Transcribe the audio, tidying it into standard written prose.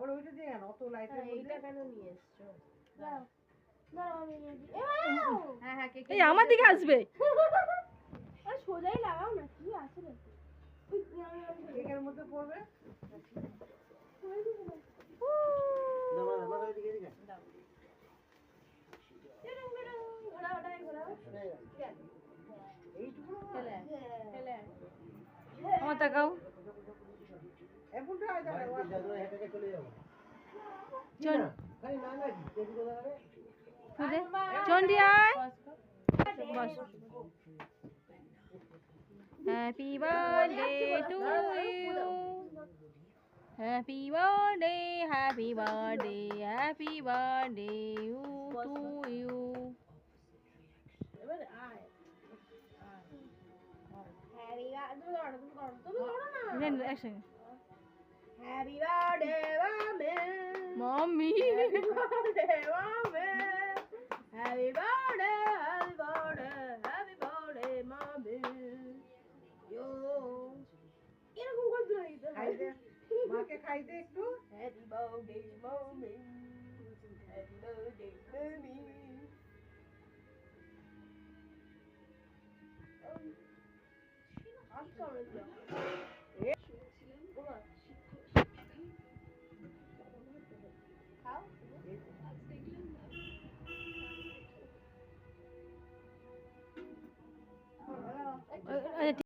আবার ওইটা দিয়ে কেন অত লাইটের মধ্যে এইটা কেন নিয়ে এসছো? এই আমার দিকে আসবে। সোজাই লাগাও না, কি আছে রে? কেকের মধ্যে পড়বে এইটুকু আমার তাকাও। এমনটা হয় দাঁড়া চলে যাবো চন্ডি আয় বস। Happy birthday to you, happy birthday, happy birthday, happy birthday to you. একসঙ্গে Happy birthday, mommy. Mommy. Happy birthday, mommy. Happy birthday, happy birthday, happy birthday, mommy. Yo. এরকম করতে হয় তো। খাইতে মাকে খাইতে একটু Happy birthday, mommy. Happy birthday, mommy. কি করে